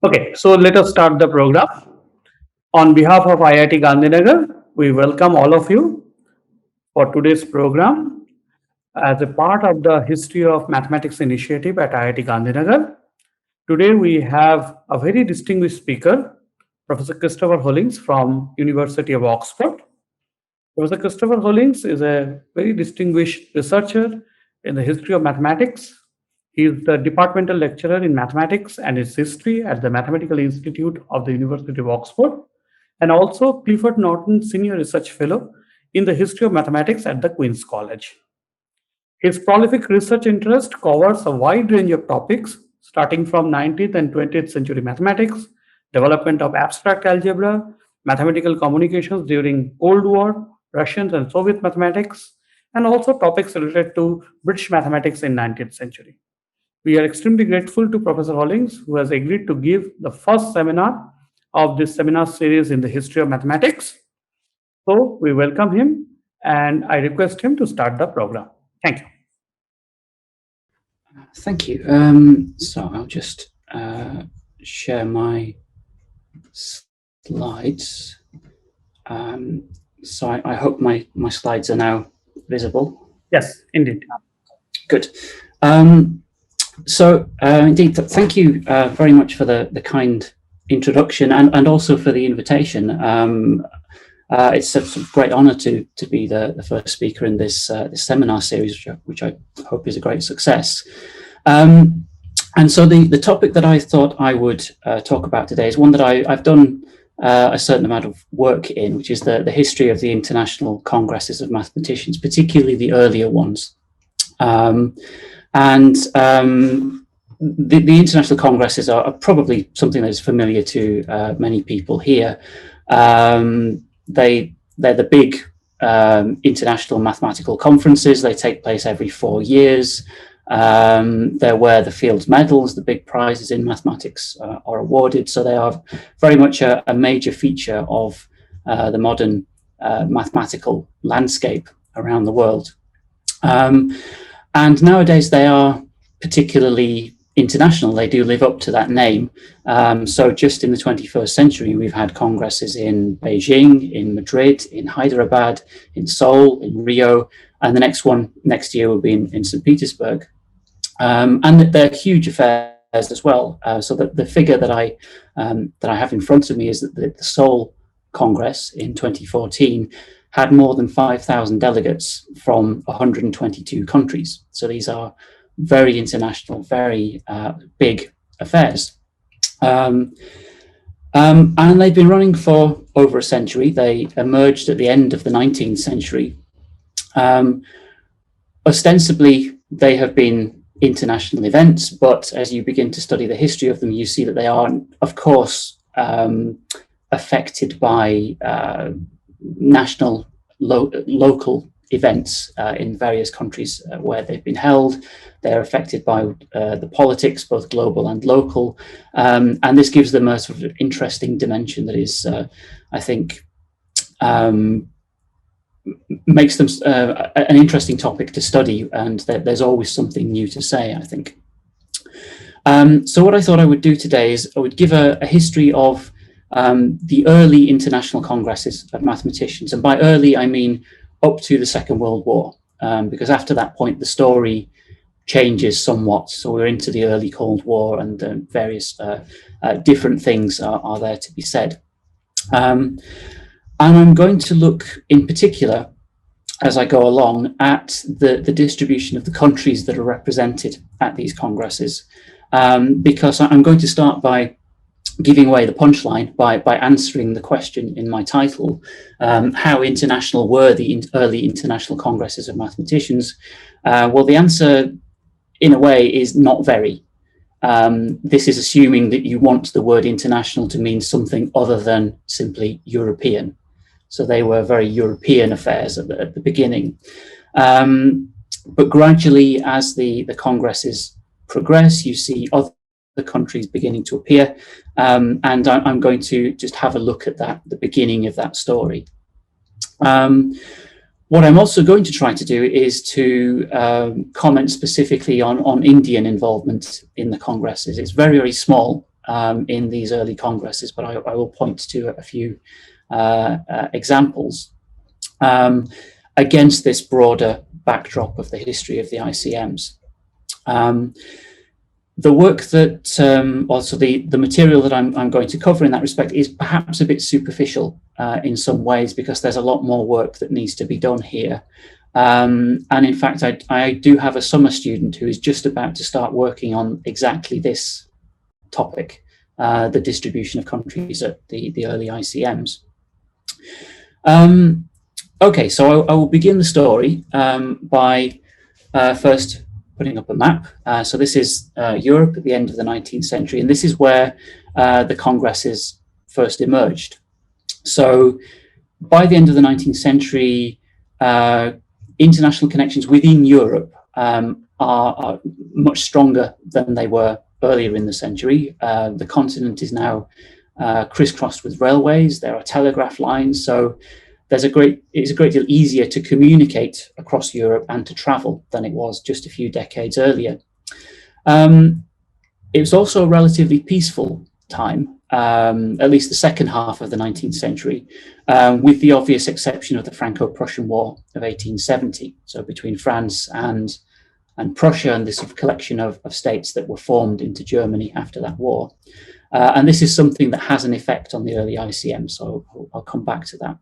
Okay, so let us start the program. On behalf of IIT Gandhinagar, we welcome all of you for today's program as a part of the History of Mathematics initiative at IIT Gandhinagar. Today we have a very distinguished speaker, Professor Christopher Hollings from University of Oxford. Professor Christopher Hollings is a very distinguished researcher in the history of mathematics. He is the departmental lecturer in mathematics and its history at the Mathematical Institute of the University of Oxford, and also Clifford Norton Senior Research Fellow in the history of mathematics at the Queen's College. His prolific research interest covers a wide range of topics, starting from 19th and 20th century mathematics, development of abstract algebra, mathematical communications during Cold War, Russian and Soviet mathematics, and also topics related to British mathematics in 19th century. We are extremely grateful to Professor Hollings, who has agreed to give the first seminar of this seminar series in the history of mathematics. So we welcome him and I request him to start the program. Thank you. Thank you. So I'll just share my slides. So I hope my slides are now visible. Yes, indeed. Good. So indeed, thank you very much for the kind introduction and also for the invitation. It's a great honour to be the first speaker in this seminar series, which I hope is a great success. And so the topic that I thought I would talk about today is one that I've done a certain amount of work in, which is the history of the international congresses of mathematicians, particularly the earlier ones. The international congresses are probably something that is familiar to many people here. They're the big international mathematical conferences. They take place every 4 years. They're where the Fields medals, the big prizes in mathematics, are awarded. So they are very much a major feature of the modern mathematical landscape around the world. And nowadays they are particularly international. They do live up to that name. So just in the 21st century, we've had congresses in Beijing, in Madrid, in Hyderabad, in Seoul, in Rio, and the next one next year will be in St. Petersburg. And they're huge affairs as well. So the figure that I have in front of me is that the Seoul Congress in 2014 had more than 5,000 delegates from 122 countries. So these are very international, very big affairs. And they've been running for over a century. They emerged at the end of the 19th century. Ostensibly, they have been international events, but as you begin to study the history of them, you see that they are, of course, affected by national, local events in various countries where they've been held. They're affected by the politics, both global and local, and this gives them a sort of interesting dimension that is, I think, makes them an interesting topic to study, and there's always something new to say, I think. So what I thought I would do today is I would give a history of the early international congresses of mathematicians, and by early I mean up to the Second World War, because after that point the story changes somewhat. So we're into the early Cold War, and various different things are there to be said. And I'm going to look in particular, as I go along, at the distribution of the countries that are represented at these congresses, because I'm going to start by giving away the punchline by answering the question in my title, how international were the early international congresses of mathematicians? Well, the answer, in a way, is not very. This is assuming that you want the word international to mean something other than simply European. So they were very European affairs at the beginning. But gradually, as the congresses progress, you see other countries beginning to appear. And I'm going to just have a look at the beginning of that story. What I'm also going to try to do is to comment specifically on Indian involvement in the congresses. It's very, very small, in these early congresses, but I will point to a few examples against this broader backdrop of the history of the ICMs. The work that, also the material that I'm going to cover in that respect is perhaps a bit superficial in some ways, because there's a lot more work that needs to be done here. And in fact, I do have a summer student who is just about to start working on exactly this topic, the distribution of countries at the early ICMs. Okay, so I will begin the story by first putting up a map. So this is Europe at the end of the 19th century, and this is where the congresses first emerged. So by the end of the 19th century, international connections within Europe are much stronger than they were earlier in the century. The continent is now crisscrossed with railways. There are telegraph lines, so it's a great deal easier to communicate across Europe and to travel than it was just a few decades earlier. It was also a relatively peaceful time, at least the second half of the 19th century, with the obvious exception of the Franco-Prussian War of 1870, so between France and Prussia, and this sort of collection of states that were formed into Germany after that war. And this is something that has an effect on the early ICM, so I'll come back to that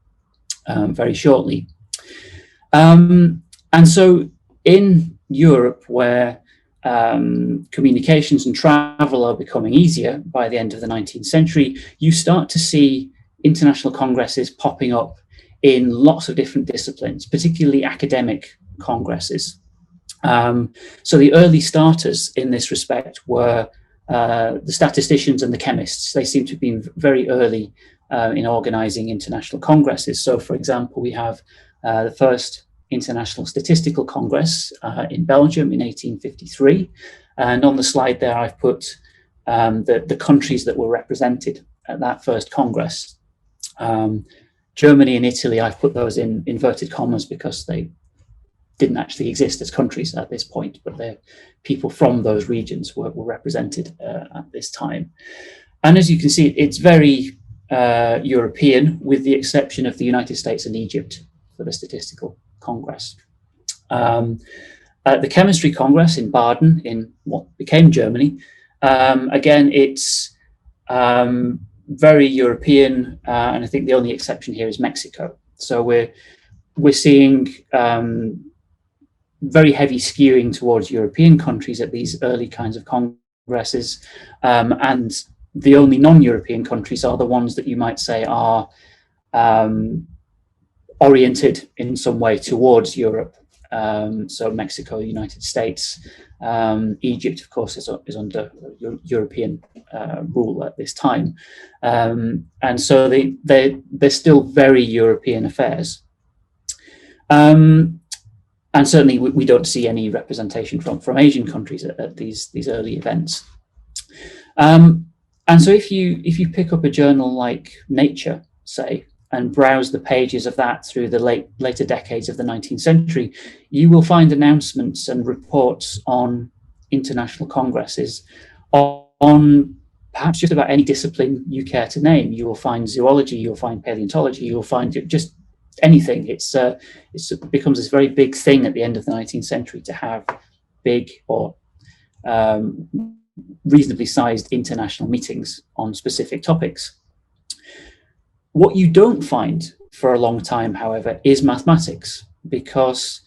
very shortly. And so in Europe, where communications and travel are becoming easier by the end of the 19th century, you start to see international congresses popping up in lots of different disciplines, particularly academic congresses. So the early starters in this respect were the statisticians and the chemists. They seem to have been very early in organizing international congresses. So, for example, we have the first International Statistical Congress in Belgium in 1853. And on the slide there, I've put the countries that were represented at that first Congress. Germany and Italy, I've put those in inverted commas because they didn't actually exist as countries at this point, but the people from those regions were represented at this time. And as you can see, it's very European, with the exception of the United States and Egypt for the Statistical Congress. At the Chemistry Congress in Baden, in what became Germany, again, it's very European, and I think the only exception here is Mexico. So we're seeing very heavy skewing towards European countries at these early kinds of congresses, and the only non-European countries are the ones that you might say are oriented in some way towards Europe. So Mexico, United States, Egypt, of course, is under European rule at this time. And so they're still very European affairs. And certainly we don't see any representation from Asian countries at these early events. And so if you pick up a journal like Nature, say, and browse the pages of that through the later decades of the 19th century, you will find announcements and reports on international congresses on perhaps just about any discipline you care to name. You will find zoology, you'll find paleontology, you'll find just anything. It becomes this very big thing at the end of the 19th century to have big or reasonably sized international meetings on specific topics. What you don't find for a long time, however, is mathematics, because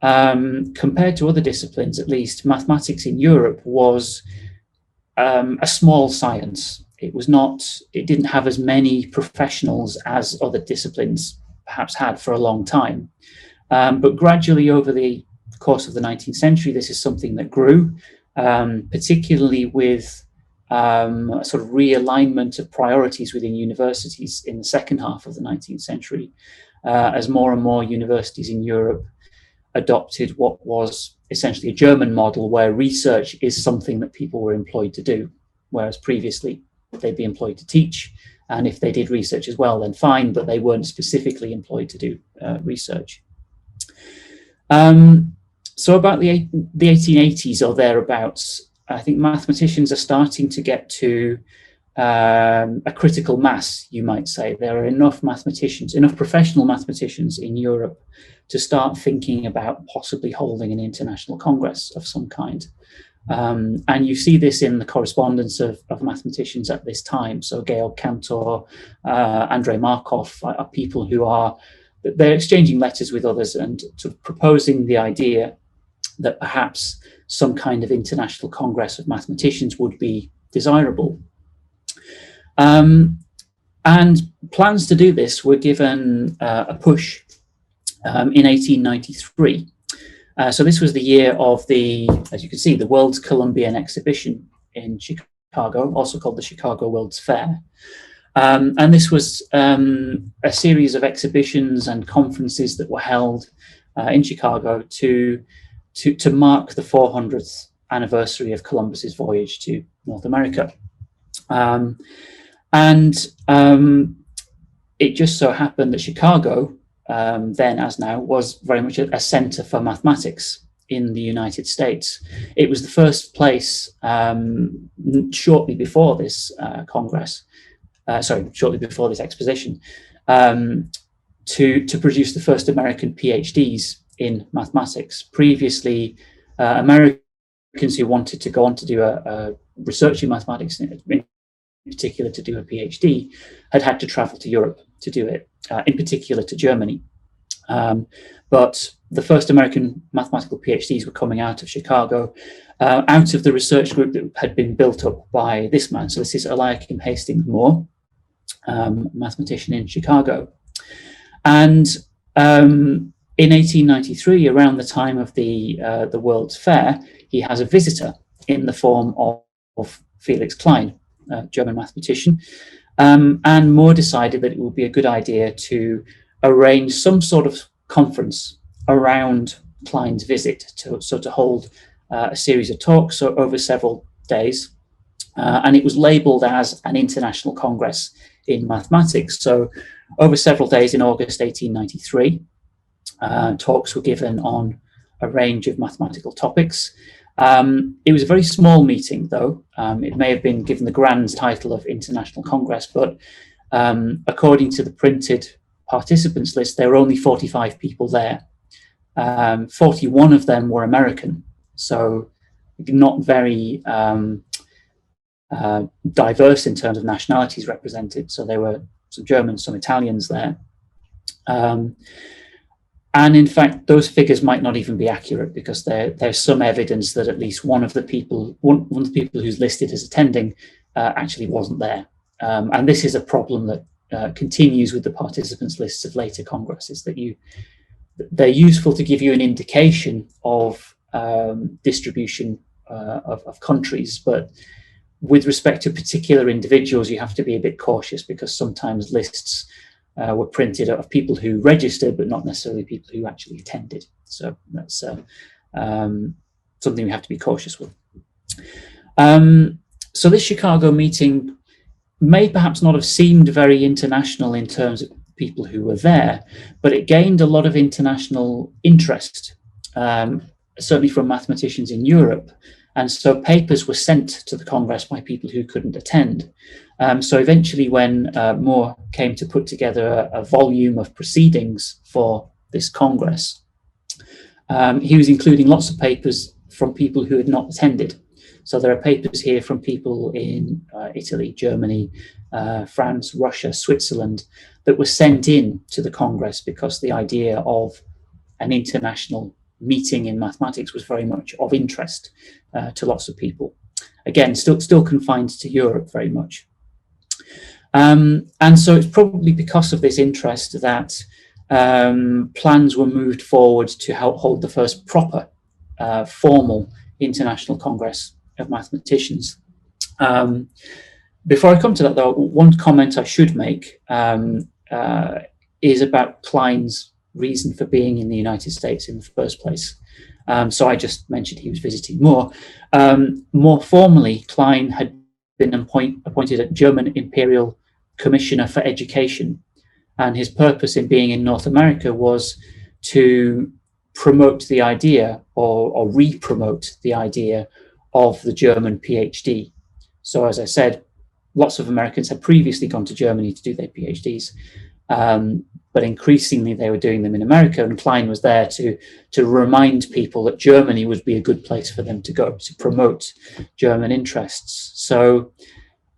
compared to other disciplines, at least, mathematics in Europe was a small science. It didn't have as many professionals as other disciplines perhaps had for a long time. But gradually over the course of the 19th century, this is something that grew, particularly with a sort of realignment of priorities within universities in the second half of the 19th century, as more and more universities in Europe adopted what was essentially a German model, where research is something that people were employed to do, whereas previously they'd be employed to teach, and if they did research as well, then fine, but they weren't specifically employed to do research. So about the 1880s or thereabouts, I think mathematicians are starting to get to a critical mass, you might say. There are enough mathematicians, enough professional mathematicians in Europe to start thinking about possibly holding an international congress of some kind. And you see this in the correspondence of mathematicians at this time. So Georg Cantor, Andrei Markov are people who they're exchanging letters with others and sort of proposing the idea that perhaps some kind of international congress of mathematicians would be desirable. And plans to do this were given a push in 1893. So this was the year of as you can see, the World's Columbian Exhibition in Chicago, also called the Chicago World's Fair. And this was a series of exhibitions and conferences that were held in Chicago to mark the 400th anniversary of Columbus's voyage to North America. It just so happened that Chicago, then as now, was very much a center for mathematics in the United States. It was the first place shortly before this shortly before this exposition, to produce the first American PhDs in mathematics. Previously, Americans who wanted to go on to do a research in mathematics, in particular to do a PhD, had to travel to Europe to do it, in particular to Germany. But the first American mathematical PhDs were coming out of Chicago, out of the research group that had been built up by this man. So this is Eliakim Hastings Moore, mathematician in Chicago. And in 1893, around the time of the World's Fair, he has a visitor in the form of Felix Klein, a German mathematician. And Moore decided that it would be a good idea to arrange some sort of conference around Klein's visit, to hold a series of talks over several days. And it was labeled as an international congress in mathematics. So over several days in August 1893, talks were given on a range of mathematical topics. It was a very small meeting, though. It may have been given the grand title of International Congress, but according to the printed participants list, there were only 45 people there. 41 of them were American, so not very diverse in terms of nationalities represented. So there were some Germans, some Italians there. And in fact, those figures might not even be accurate, because there's some evidence that at least one of the people who's listed as attending actually wasn't there. And this is a problem that continues with the participants lists of later congresses, that they're useful to give you an indication of distribution of countries, but with respect to particular individuals, you have to be a bit cautious, because sometimes lists were printed of people who registered, but not necessarily people who actually attended. So that's something we have to be cautious with. So this Chicago meeting may perhaps not have seemed very international in terms of people who were there, but it gained a lot of international interest, certainly from mathematicians in Europe. And so papers were sent to the Congress by people who couldn't attend. So eventually, when Moore came to put together a volume of proceedings for this Congress, he was including lots of papers from people who had not attended. So there are papers here from people in Italy, Germany, France, Russia, Switzerland, that were sent in to the Congress, because the idea of an international meeting in mathematics was very much of interest to lots of people. Again, still confined to Europe very much. And so it's probably because of this interest that plans were moved forward to help hold the first proper formal International Congress of Mathematicians. Before I come to that, though, one comment I should make is about Klein's reason for being in the United States in the first place. So I just mentioned he was visiting Moore. More formally, Klein had been appointed a German Imperial Commissioner for Education, and his purpose in being in North America was to promote the idea, or re-promote the idea, of the German PhD. So as I said, lots of Americans had previously gone to Germany to do their PhDs, but increasingly they were doing them in America, and Klein was there to remind people that Germany would be a good place for them to go to promote German interests. So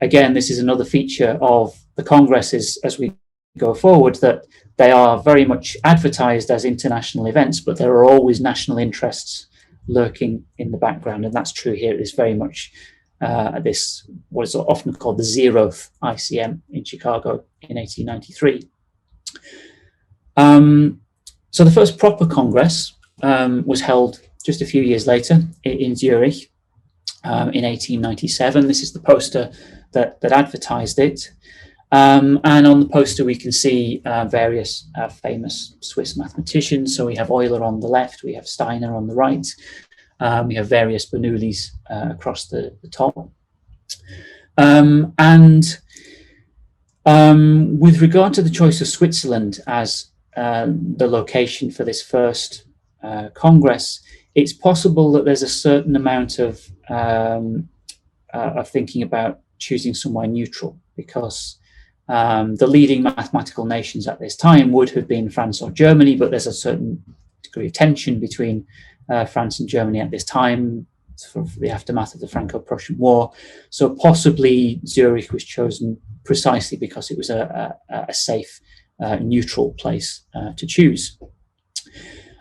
again, this is another feature of the congresses as we go forward, that they are very much advertised as international events, but there are always national interests lurking in the background, and that's true here. It is very much this, what is often called the zeroth ICM in Chicago in 1893. So the first proper Congress was held just a few years later in Zurich in 1897. This is the poster that advertised it. And on the poster, we can see various famous Swiss mathematicians. So we have Euler on the left, we have Steiner on the right, we have various Bernoullis across the top. With regard to the choice of Switzerland as the location for this first Congress, it's possible that there's a certain amount of thinking about choosing somewhere neutral, because the leading mathematical nations at this time would have been France or Germany, but there's a certain degree of tension between France and Germany at this time for the aftermath of the Franco-Prussian War. So possibly Zurich was chosen precisely because it was a safe, neutral place to choose.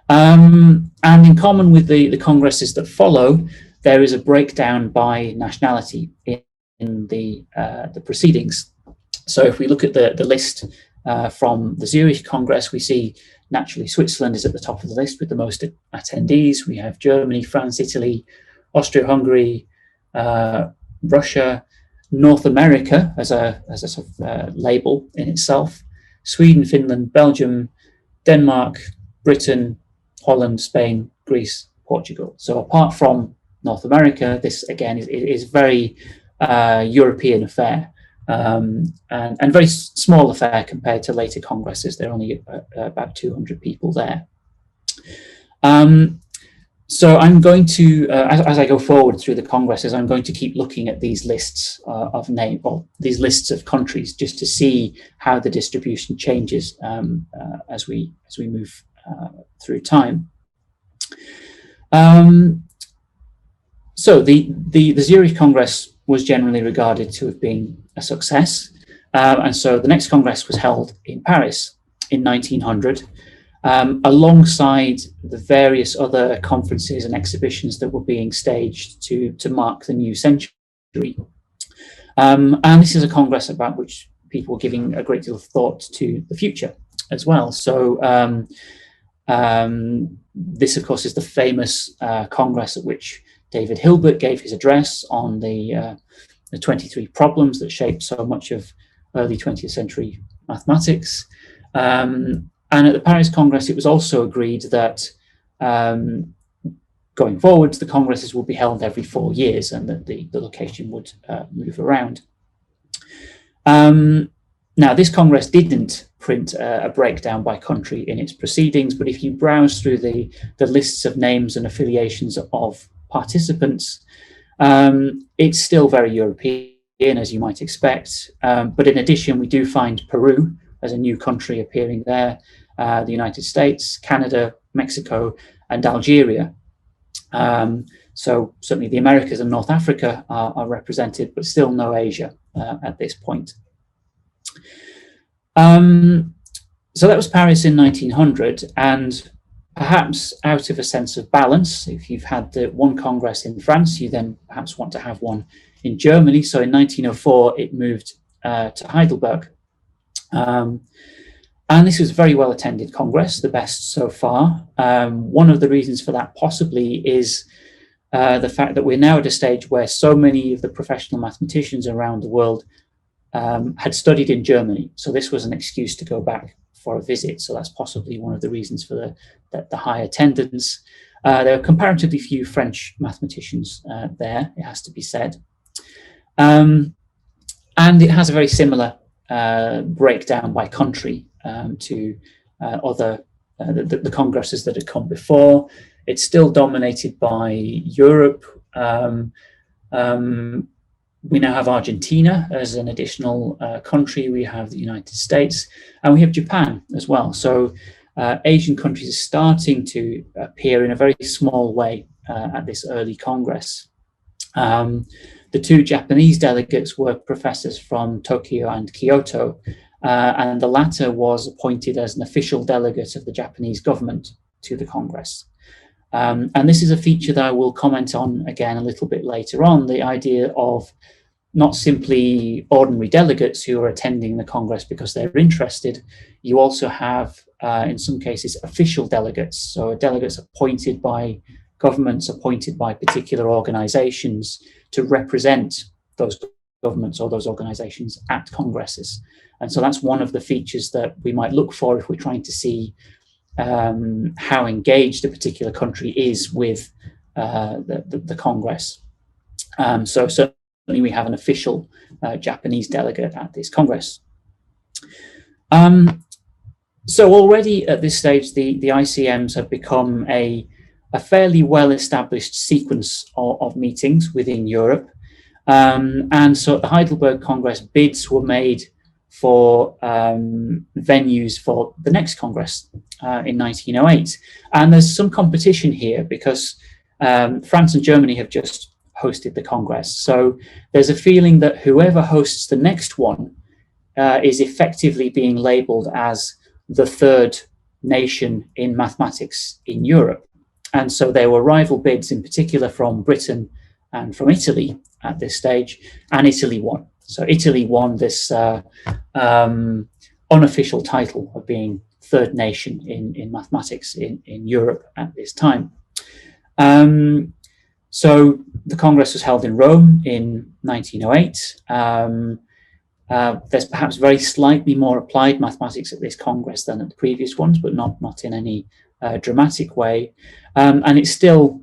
And in common with the congresses that follow, there is a breakdown by nationality in the proceedings. So if we look at the list from the Zurich Congress, we see naturally Switzerland is at the top of the list with the most attendees. We have Germany, France, Italy, Austria-Hungary, Russia, North America as a sort of label in itself, Sweden, Finland, Belgium, Denmark, Britain, Holland, Spain, Greece, Portugal. So apart from North America, this again is very European affair. And very small affair compared to later congresses. There are only about 200 people there. So I'm going to, as I go forward through the congresses, I'm going to keep looking at these lists of name, or these lists of countries, just to see how the distribution changes as we move through time. So the Zurich Congress was generally regarded to have been a success. And so the next Congress was held in Paris in 1900, alongside the various other conferences and exhibitions that were being staged to mark the new century. And this is a Congress about which people were giving a great deal of thought to the future as well. So this, of course, is the famous Congress at which David Hilbert gave his address on the 23 problems that shaped so much of early 20th century mathematics. And at the Paris Congress, it was also agreed that going forward, the congresses would be held every 4 years, and that the location would move around. Now, this Congress didn't print a breakdown by country in its proceedings, but if you browse through the lists of names and affiliations of participants, it's still very European, as you might expect. But in addition, we do find Peru as a new country appearing there, the United States, Canada, Mexico, and Algeria. So certainly the Americas and North Africa are represented, but still no Asia at this point. So that was Paris in 1900, and perhaps out of a sense of balance, if you've had the one Congress in France, you then perhaps want to have one in Germany. So in 1904, it moved to Heidelberg. And this was a very well attended Congress, the best so far. One of the reasons for that possibly is the fact that we're now at a stage where so many of the professional mathematicians around the world had studied in Germany. So this was an excuse to go back for a visit. So that's possibly one of the reasons for the high attendance. There are comparatively few French mathematicians there, it has to be said. And it has a very similar breakdown by country to other the congresses that had come before. It's still dominated by Europe, We now have Argentina as an additional country. We have the United States, and we have Japan as well. So Asian countries are starting to appear in a very small way at this early Congress. The two Japanese delegates were professors from Tokyo and Kyoto, and the latter was appointed as an official delegate of the Japanese government to the Congress. And this is a feature that I will comment on again a little bit later on, the idea of not simply ordinary delegates who are attending the Congress because they're interested. You also have, in some cases, official delegates, so delegates appointed by governments, appointed by particular organizations to represent those governments or those organizations at congresses. And so that's one of the features that we might look for if we're trying to see how engaged a particular country is with the Congress. So certainly we have an official Japanese delegate at this Congress. So already at this stage, the ICMs have become a fairly well-established sequence of meetings within Europe. And so at the Heidelberg Congress, bids were made for venues for the next Congress in 1908. And there's some competition here because France and Germany have just hosted the Congress. So there's a feeling that whoever hosts the next one is effectively being labeled as the third nation in mathematics in Europe. And so there were rival bids, in particular from Britain and from Italy at this stage, and Italy won. So Italy won this unofficial title of being third nation in mathematics in Europe at this time. So the Congress was held in Rome in 1908. There's perhaps very slightly more applied mathematics at this Congress than at the previous ones, but not in any dramatic way. And it's still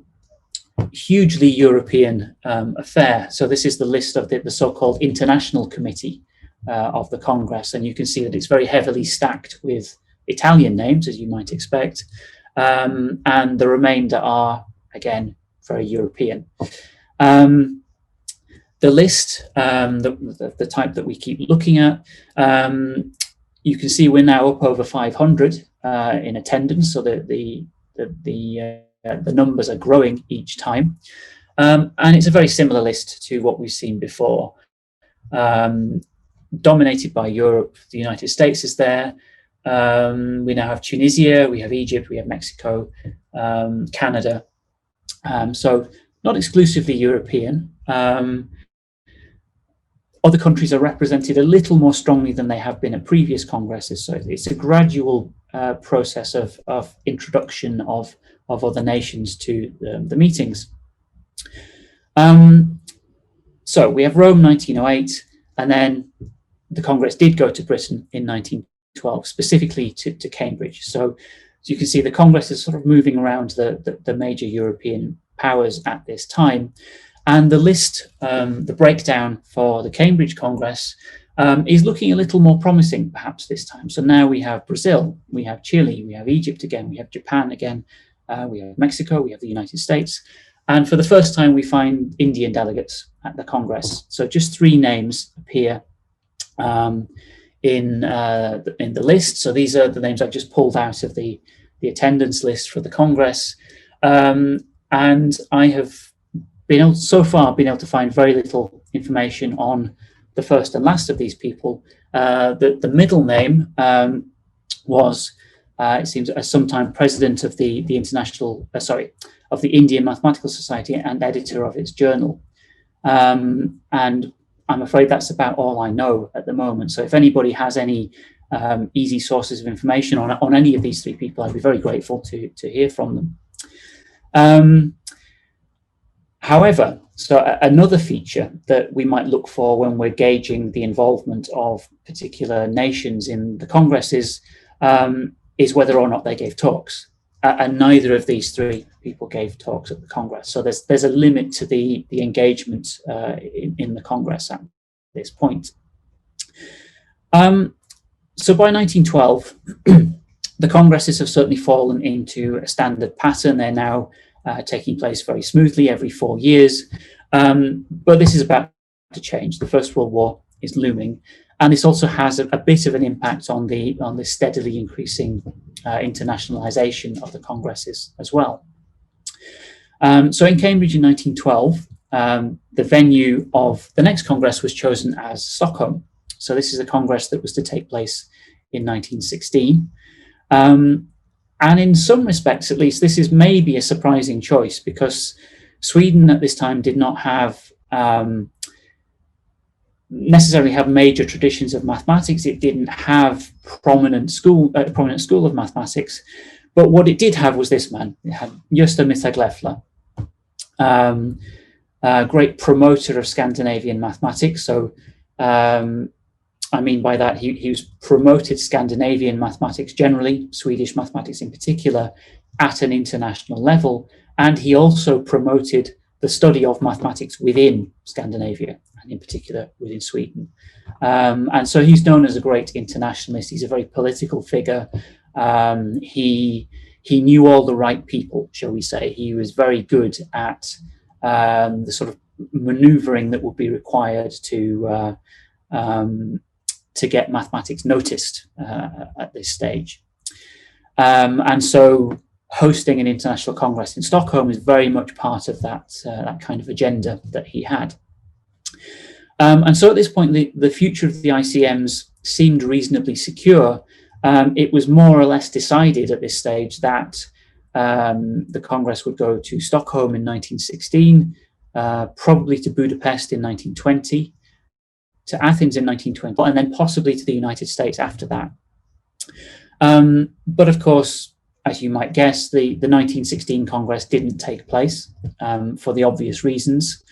hugely European affair. So this is the list of the so-called International Committee of the Congress. And you can see that it's very heavily stacked with Italian names, as you might expect. And the remainder are, again, very European. The list, the type that we keep looking at, you can see we're now up over 500 in attendance, so the numbers are growing each time. And it's a very similar list to what we've seen before. Dominated by Europe, the United States is there. We now have Tunisia, we have Egypt, we have Mexico, Canada. So not exclusively European. Other countries are represented a little more strongly than they have been at previous congresses. So it's a gradual process of introduction of other nations to the meetings. So we have Rome 1908, and then the Congress did go to Britain in 1912, specifically to Cambridge. So you can see the Congress is sort of moving around the major European powers at this time. And the list, the breakdown for the Cambridge Congress is looking a little more promising perhaps this time. So now we have Brazil, we have Chile, we have Egypt again, we have Japan again, we have Mexico, we have the United States. And for the first time, we find Indian delegates at the Congress. So just 3 names appear in the list. So these are the names I've just pulled out of the attendance list for the Congress. And I have so far been able to find very little information on the first and last of these people. The middle name was, it seems, a sometime president of the of the Indian Mathematical Society and editor of its journal. And I'm afraid that's about all I know at the moment. So if anybody has any easy sources of information on any of these 3 people, I'd be very grateful to hear from them. However, so another feature that we might look for when we're gauging the involvement of particular nations in the Congress is whether or not they gave talks. And neither of these 3 people gave talks at the Congress. So there's a limit to the engagement in the Congress at this point. So by 1912, the Congresses have certainly fallen into a standard pattern. They're now taking place very smoothly every 4 years. But this is about to change. The First World War is looming, and this also has a bit of an impact on the steadily increasing internationalization of the congresses as well. So in Cambridge in 1912, the venue of the next Congress was chosen as Stockholm. So this is a Congress that was to take place in 1916. And in some respects, at least, this is maybe a surprising choice, because Sweden at this time did not have necessarily have major traditions of mathematics. It didn't have a prominent school of mathematics. But what it did have was this man. It had Gösta Mittag-Leffler, a great promoter of Scandinavian mathematics. So I mean by that, he was promoted Scandinavian mathematics generally, Swedish mathematics in particular, at an international level. And he also promoted the study of mathematics within Scandinavia, and in particular within Sweden. And so he's known as a great internationalist. He's a very political figure. He knew all the right people, shall we say. He was very good at the sort of maneuvering that would be required to get mathematics noticed at this stage. And so hosting an international congress in Stockholm is very much part of that kind of agenda that he had. And so at this point, the future of the ICMs seemed reasonably secure. It was more or less decided at this stage that the Congress would go to Stockholm in 1916, probably to Budapest in 1920, to Athens in 1920, and then possibly to the United States after that. But of course, as you might guess, the 1916 Congress didn't take place for the obvious reasons.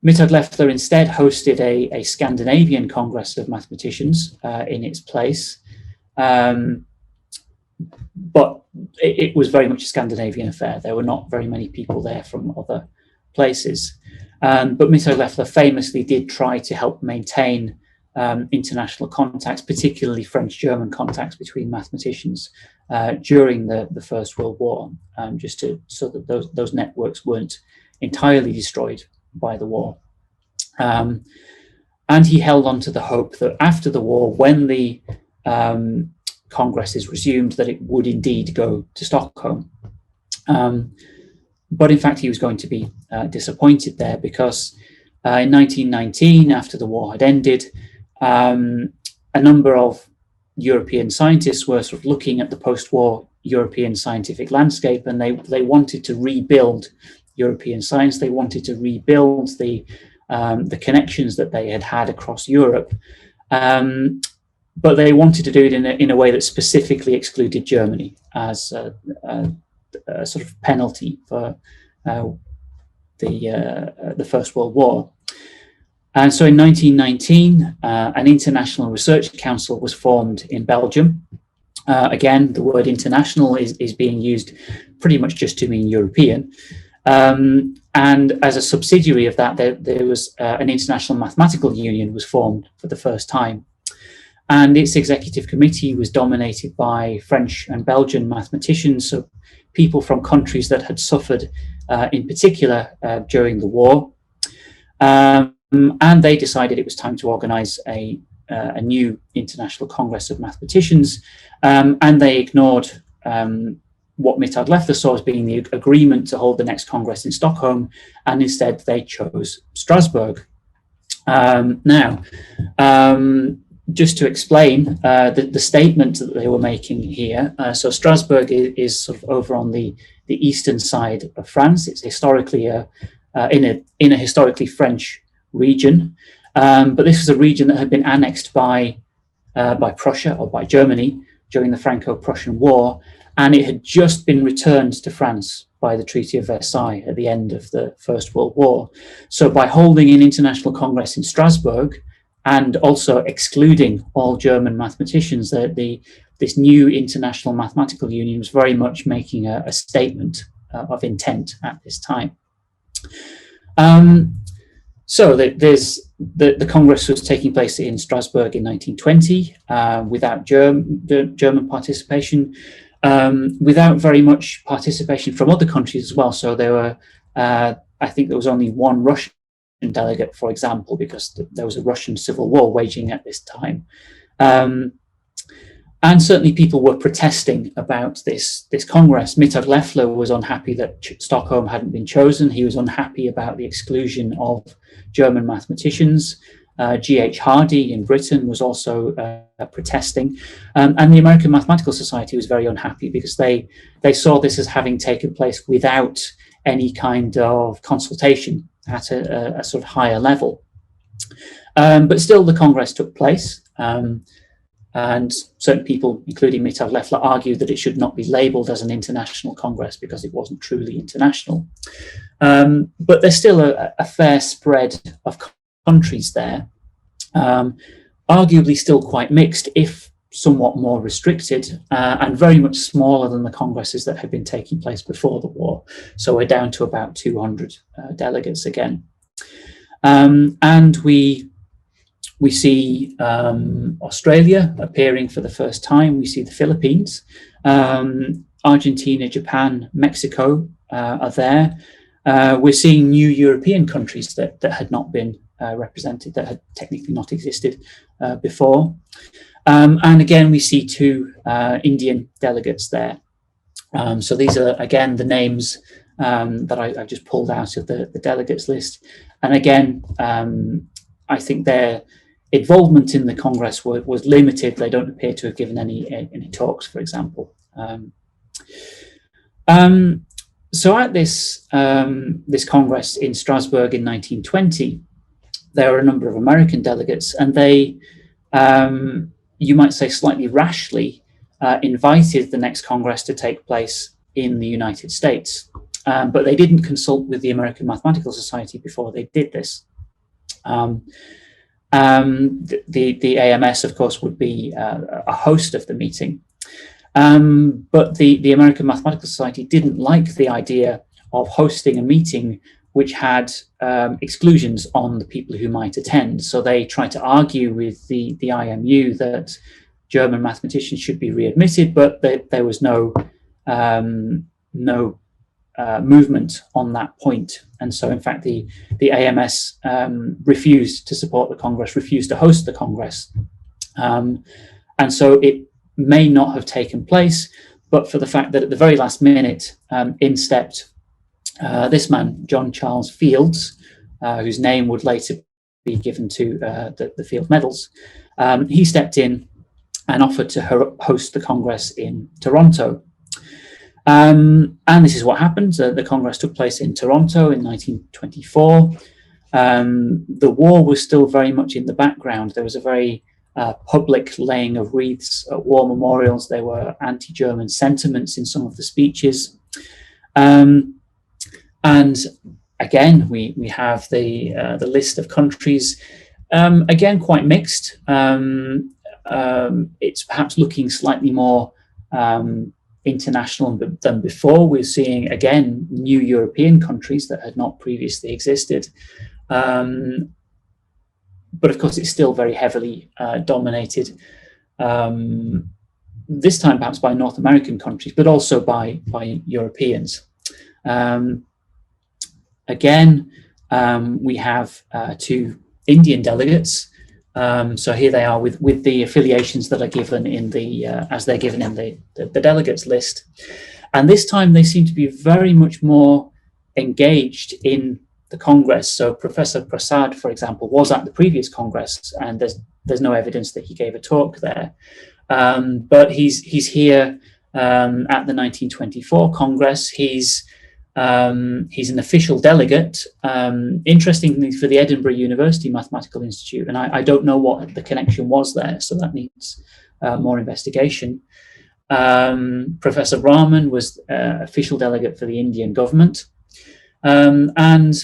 Mittag-Leffler instead hosted a Scandinavian Congress of Mathematicians in its place. But it was very much a Scandinavian affair. There were not very many people there from other places. But Mittag-Leffler famously did try to help maintain international contacts, particularly French-German contacts between mathematicians during the First World War, so that those networks weren't entirely destroyed by the war. And he held on to the hope that after the war, when the Congress is resumed, that it would indeed go to Stockholm. But in fact, he was going to be disappointed there, because in 1919, after the war had ended, a number of European scientists were sort of looking at the post-war European scientific landscape, and they wanted to rebuild European science. They wanted to rebuild the connections that they had had across Europe, but they wanted to do it in a way that specifically excluded Germany as a sort of penalty for the First World War. And so in 1919, an international research council was formed in Belgium. Again, the word international is being used pretty much just to mean European. And as a subsidiary of that, there was an international mathematical union was formed for the first time. And its executive committee was dominated by French and Belgian mathematicians, so people from countries that had suffered in particular during the war. And they decided it was time to organize a new International Congress of Mathematicians, and they ignored what Mittag-Leffler saw as being the agreement to hold the next Congress in Stockholm, and instead they chose Strasbourg. Now, just to explain the statement that they were making here, so Strasbourg is sort of over on the eastern side of France. It's historically in a historically French region, but this was a region that had been annexed by Prussia or by Germany during the Franco-Prussian War, and it had just been returned to France by the Treaty of Versailles at the end of the First World War. So by holding an international congress in Strasbourg and also excluding all German mathematicians, this new international mathematical union was very much making a statement of intent at this time. So the Congress was taking place in Strasbourg in 1920 without German participation. without very much participation from other countries as well. So there were, I think there was only one Russian delegate, for example, because there was a Russian civil war waging at this time. And certainly people were protesting about this Congress. Mittag Leffler was unhappy that Stockholm hadn't been chosen. He was unhappy about the exclusion of German mathematicians. G.H. Hardy in Britain was also protesting. And the American Mathematical Society was very unhappy because they saw this as having taken place without any kind of consultation at a sort of higher level. But still, the Congress took place. And certain people, including Mittag Leffler, argued that it should not be labelled as an international Congress because it wasn't truly international. But there's still a fair spread of countries there, arguably still quite mixed, if somewhat more restricted, and very much smaller than the congresses that had been taking place before the war. So we're down to about 200 delegates again. And we see Australia appearing for the first time. We see the Philippines, Argentina, Japan, Mexico are there. We're seeing new European countries that had not been represented, that had technically not existed before. And again, we see two Indian delegates there. So these are, again, the names that I've just pulled out of the delegates list. And again, I think their involvement in the Congress was limited. They don't appear to have given any talks, for example. So at this Congress in Strasbourg in 1920, there were a number of American delegates, and they, you might say slightly rashly, invited the next Congress to take place in the United States. But they didn't consult with the American Mathematical Society before they did this. The AMS, of course, would be a host of the meeting. But the American Mathematical Society didn't like the idea of hosting a meeting which had exclusions on the people who might attend. So they tried to argue with the IMU that German mathematicians should be readmitted, but there was no movement on that point. And so, in fact, the AMS refused to support the Congress, refused to host the Congress. And so it may not have taken place, but for the fact that at the very last minute, in stepped this man, John Charles Fields, whose name would later be given to the Field Medals. He stepped in and offered to host the Congress in Toronto. And this is what happened. The Congress took place in Toronto in 1924. The war was still very much in the background. There was a very public laying of wreaths at war memorials. There were anti-German sentiments in some of the speeches. And again, we have the list of countries, again, quite mixed. It's perhaps looking slightly more international than before. We're seeing, again, new European countries that had not previously existed. But of course, it's still very heavily dominated, this time perhaps by North American countries, but also by Europeans. Again, we have two Indian delegates. So here they are with the affiliations that are given in the as they're given in the delegates list, and this time they seem to be very much more engaged in the Congress. So Professor Prasad, for example, was at the previous Congress, and there's no evidence that he gave a talk there, but he's here at the 1924 Congress. He's an official delegate, interestingly, for the Edinburgh University Mathematical Institute, and I don't know what the connection was there, so that needs more investigation. Professor Rahman was official delegate for the Indian government, and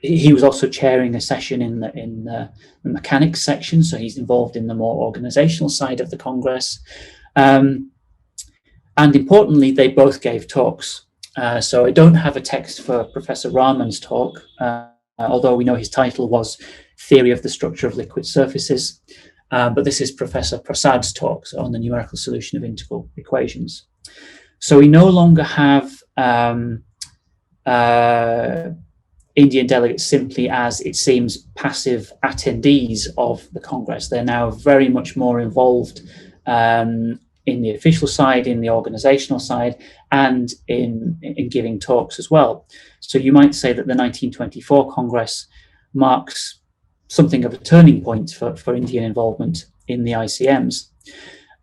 he was also chairing a session in the mechanics section, so he's involved in the more organizational side of the Congress. And importantly, they both gave talks. So I don't have a text for Professor Rahman's talk, although we know his title was Theory of the Structure of Liquid Surfaces. but this is Professor Prasad's talk on the numerical solution of integral equations. So we no longer have Indian delegates simply as, it seems, passive attendees of the Congress. They're now very much more involved in the official side, in the organizational side, and in giving talks as well. So you might say that the 1924 Congress marks something of a turning point for Indian involvement in the ICMs.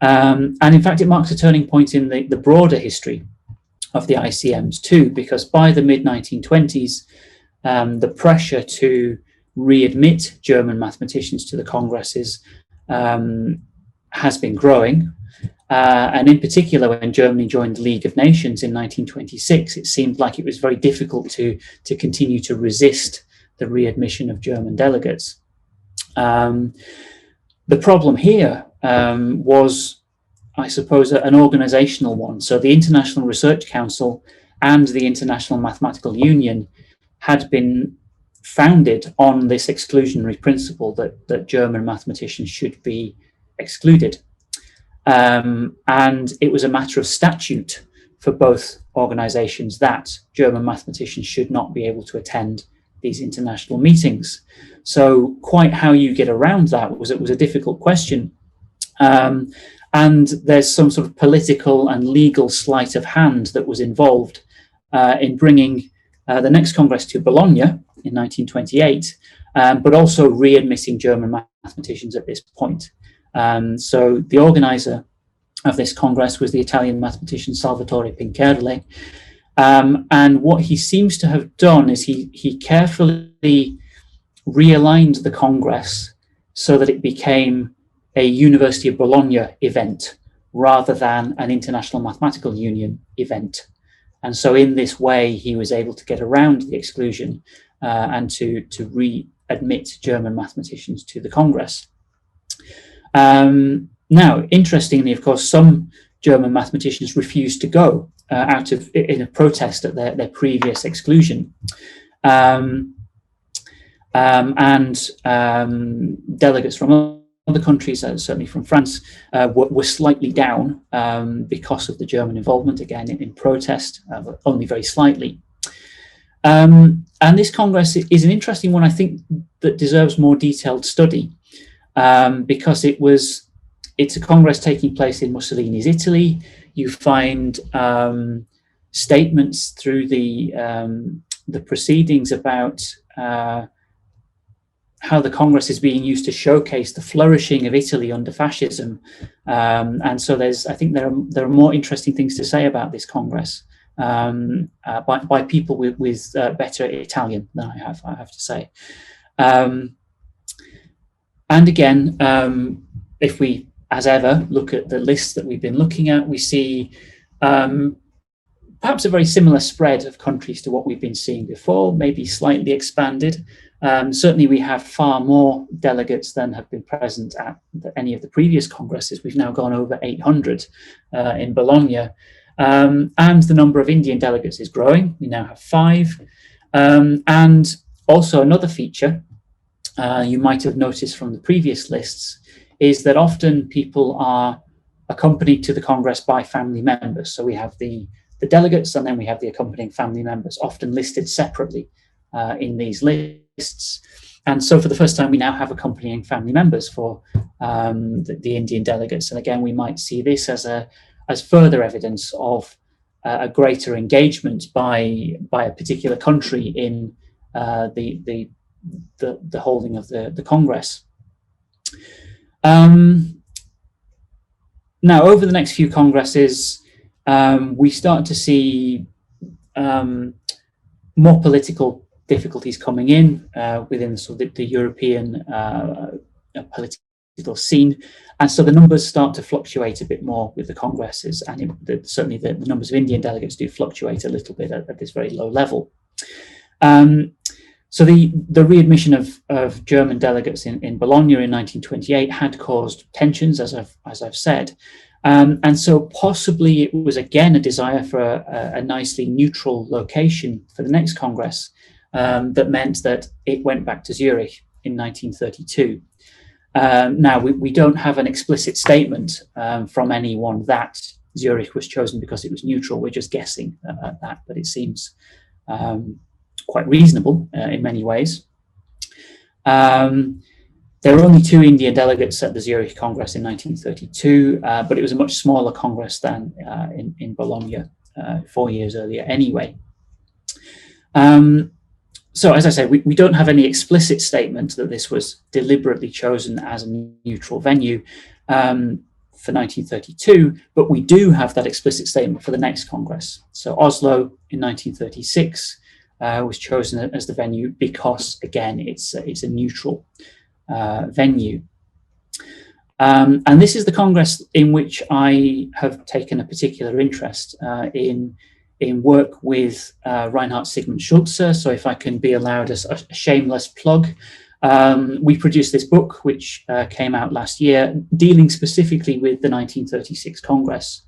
And in fact, it marks a turning point in the broader history of the ICMs too, because by the mid-1920s, the pressure to readmit German mathematicians to the Congresses has been growing. And in particular, when Germany joined the League of Nations in 1926, it seemed like it was very difficult to continue to resist the readmission of German delegates. The problem here was, I suppose, an organizational one. So the International Research Council and the International Mathematical Union had been founded on this exclusionary principle that German mathematicians should be excluded. And it was a matter of statute for both organizations that German mathematicians should not be able to attend these international meetings. So quite how you get around that was a difficult question. And there's some sort of political and legal sleight of hand that was involved in bringing the next Congress to Bologna in 1928, but also readmitting German mathematicians at this point. So the organizer of this Congress was the Italian mathematician Salvatore Pincherle. And what he seems to have done is he carefully realigned the Congress so that it became a University of Bologna event rather than an International Mathematical Union event. And so in this way, he was able to get around the exclusion and to readmit German mathematicians to the Congress. Now, interestingly, of course, some German mathematicians refused to go in a protest at their previous exclusion. And delegates from other countries, certainly from France, were slightly down because of the German involvement, again, in protest, but only very slightly. And this Congress is an interesting one, I think, that deserves more detailed study, because it's a Congress taking place in Mussolini's Italy. You find statements through the proceedings about how the Congress is being used to showcase the flourishing of Italy under fascism, and so I think there are more interesting things to say about this Congress by people with better Italian than I have to say. And again, if we, as ever, look at the lists that we've been looking at, we see perhaps a very similar spread of countries to what we've been seeing before, maybe slightly expanded. Certainly we have far more delegates than have been present at any of the previous congresses. We've now gone over 800 in Bologna. And the number of Indian delegates is growing. We now have 5. And also another feature you might have noticed from the previous lists is that often people are accompanied to the Congress by family members. So we have the delegates, and then we have the accompanying family members, often listed separately in these lists. And so for the first time, we now have accompanying family members for the Indian delegates. And again, we might see this as further evidence of a greater engagement by a particular country in the holding of the Congress. Now, over the next few congresses, we start to see more political difficulties coming in within sort of the European political scene, and so the numbers start to fluctuate a bit more with the congresses, and certainly the numbers of Indian delegates do fluctuate a little bit at this very low level. So the readmission of German delegates in Bologna in 1928 had caused tensions, as I've said, and so possibly it was again a desire for a nicely neutral location for the next Congress that meant that it went back to Zurich in 1932. Now, we don't have an explicit statement from anyone that Zurich was chosen because it was neutral. We're just guessing at that, but it seems quite reasonable in many ways. There were only 2 Indian delegates at the Zurich Congress in 1932, but it was a much smaller Congress than in Bologna 4 years earlier anyway. So, as I say, we don't have any explicit statement that this was deliberately chosen as a neutral venue for 1932, but we do have that explicit statement for the next Congress. So Oslo in 1936 was chosen as the venue because, again, it's a neutral venue. And this is the Congress in which I have taken a particular interest in work with Reinhard Sigmund Schulze. So if I can be allowed a shameless plug, we produced this book, which came out last year, dealing specifically with the 1936 Congress.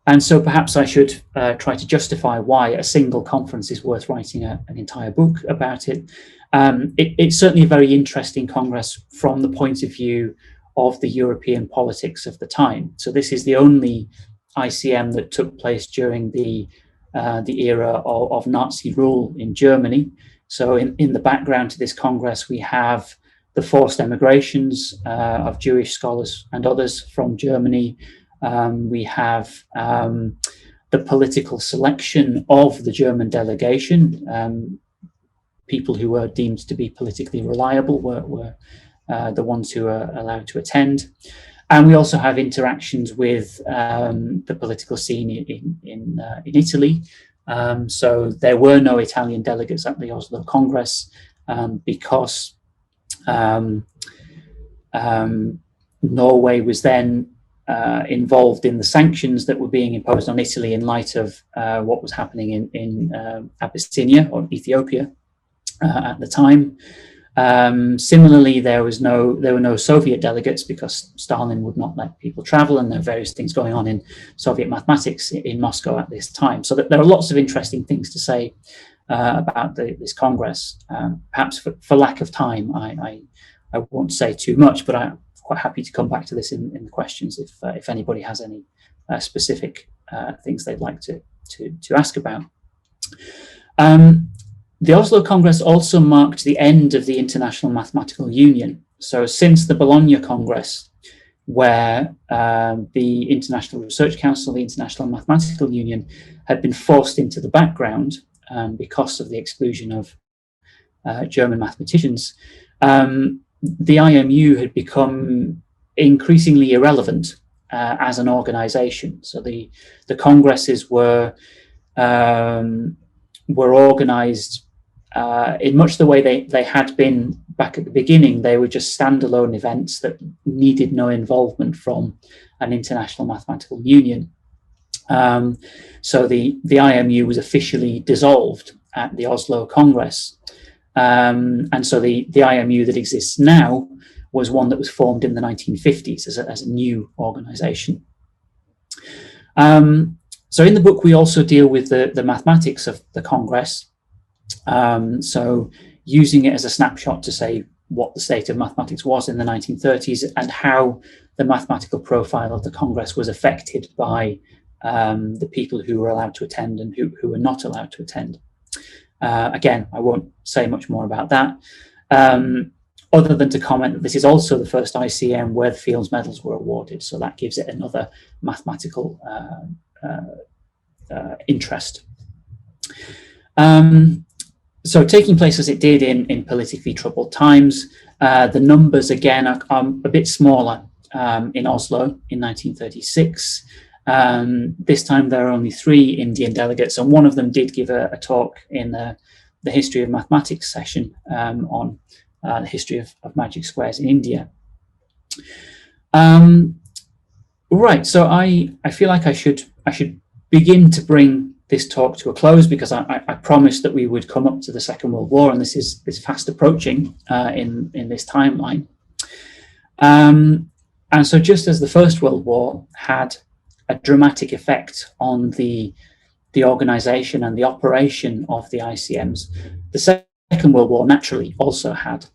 And so perhaps I should try to justify why a single conference is worth writing an entire book about it. It's certainly a very interesting Congress from the point of view of the European politics of the time. So this is the only ICM that took place during the era of Nazi rule in Germany. So in the background to this Congress, we have the forced emigrations of Jewish scholars and others from Germany. We have the political selection of the German delegation. People who were deemed to be politically reliable were the ones who were allowed to attend. And we also have interactions with the political scene in Italy. So there were no Italian delegates at the Oslo Congress because Norway was then involved in the sanctions that were being imposed on Italy in light of what was happening in Abyssinia or Ethiopia at the time. Similarly, there were no Soviet delegates because Stalin would not let people travel, and there are various things going on in Soviet mathematics in Moscow at this time. So there are lots of interesting things to say about this Congress. Perhaps for lack of time, I won't say too much, but I'm quite happy to come back to this in the questions if anybody has any specific things they'd like to ask about. The Oslo Congress also marked the end of the International Mathematical Union. So since the Bologna Congress, where the International Research Council, the International Mathematical Union, had been forced into the background because of the exclusion of German mathematicians, the IMU had become increasingly irrelevant as an organization. So the congresses were organized in much the way they had been back at the beginning. They were just standalone events that needed no involvement from an international mathematical union. So the IMU was officially dissolved at the Oslo Congress. And so the IMU that exists now was one that was formed in the 1950s as a new organization. So in the book, we also deal with the mathematics of the Congress. So using it as a snapshot to say what the state of mathematics was in the 1930s and how the mathematical profile of the Congress was affected by the people who were allowed to attend and who were not allowed to attend. Again, I won't say much more about that, other than to comment that this is also the first ICM where the Fields Medals were awarded. So that gives it another mathematical interest. So taking place as it did in politically troubled times, the numbers again are a bit smaller in Oslo in 1936. This time there are only 3 Indian delegates, and one of them did give a talk in the history of mathematics session on the history of magic squares in India. Right, so I feel like I should begin to bring this talk to a close because I promised that we would come up to the Second World War, and this is fast approaching in this timeline. And so just as the First World War had a dramatic effect on the organization and the operation of the ICMs, the Second World War naturally also had.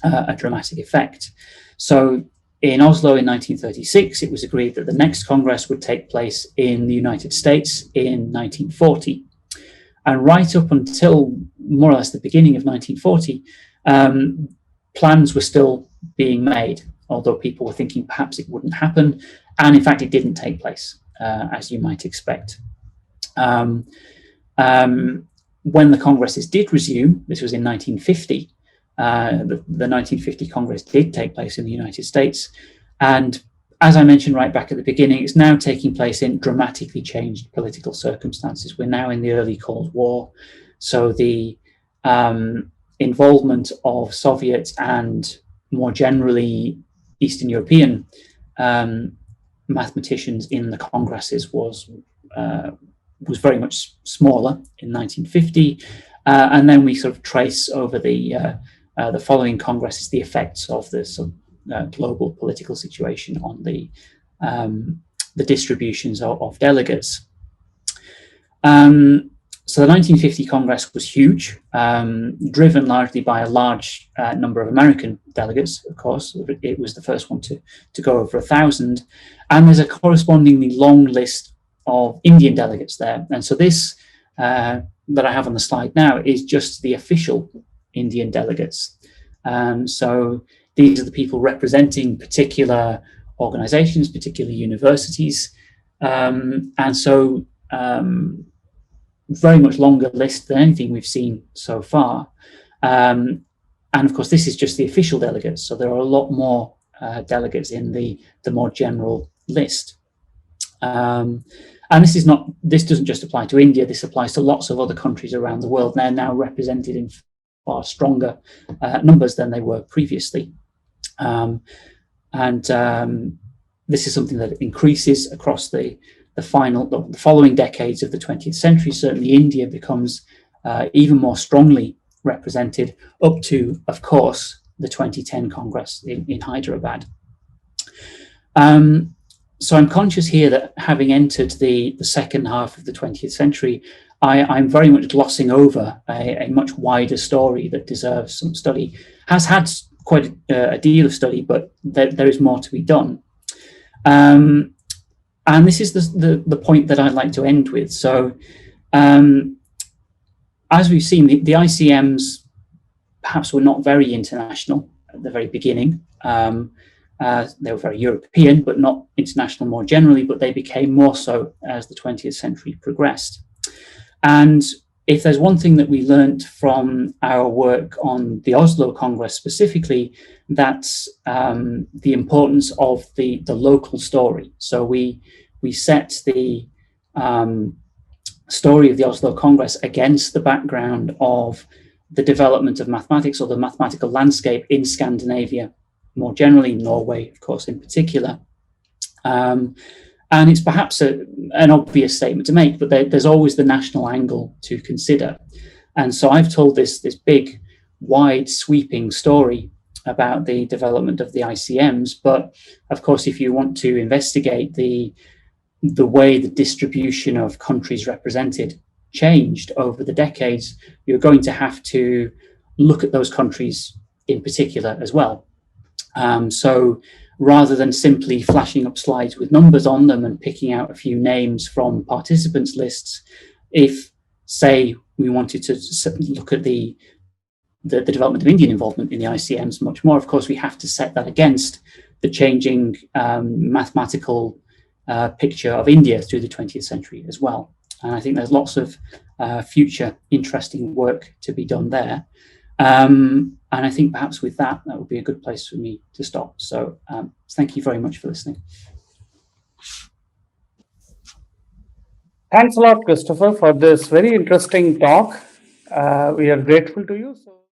a dramatic effect. So in Oslo in 1936, it was agreed that the next Congress would take place in the United States in 1940. And right up until more or less the beginning of 1940, plans were still being made, although people were thinking perhaps it wouldn't happen. And in fact, it didn't take place, as you might expect. When the Congresses did resume, this was in 1950, the 1950 Congress did take place in the United States. And as I mentioned right back at the beginning, it's now taking place in dramatically changed political circumstances. We're now in the early Cold War. So the involvement of Soviet and more generally Eastern European mathematicians in the Congresses was very much smaller in 1950. And then we sort of trace over the following Congresses the effects of the global political situation on the distributions of delegates. So the 1950 Congress was huge, driven largely by a large number of American delegates, of course. It was the first one to go over 1,000. And there's a correspondingly long list of Indian delegates there. And so this that I have on the slide now is just the official Indian delegates. So these are the people representing particular organizations, particular universities. And so very much longer list than anything we've seen so far. And of course, this is just the official delegates. So there are a lot more delegates in the more general list. And this doesn't just apply to India. This applies to lots of other countries around the world. They're now represented in far stronger numbers than they were previously. This is something that increases across the following decades of the 20th century. Certainly India becomes even more strongly represented up to, of course, the 2010 Congress in Hyderabad. So I'm conscious here that having entered the second half of the 20th century, I'm very much glossing over a much wider story that deserves some study, has had quite a deal of study, but there is more to be done. And this is the point that I'd like to end with. So as we've seen, the ICMs perhaps were not very international at the very beginning. They were very European, but not international more generally, but they became more so as the 20th century progressed. And if there's one thing that we learned from our work on the Oslo Congress specifically, that's the importance of the local story. So we set the story of the Oslo Congress against the background of the development of mathematics, or the mathematical landscape in Scandinavia, more generally, Norway, of course, in particular. And it's perhaps an obvious statement to make, but there's always the national angle to consider. And so I've told this big, wide, sweeping story about the development of the ICMs. But of course, if you want to investigate the way the distribution of countries represented changed over the decades, you're going to have to look at those countries in particular as well. So rather than simply flashing up slides with numbers on them and picking out a few names from participants lists, if, say, we wanted to look at the development of Indian involvement in the ICMs much more, of course, we have to set that against the changing mathematical picture of India through the 20th century as well. And I think there's lots of future interesting work to be done there. And I think perhaps with that would be a good place for me to stop. So thank you very much for listening. Thanks a lot, Christopher, for this very interesting talk. We are grateful to you.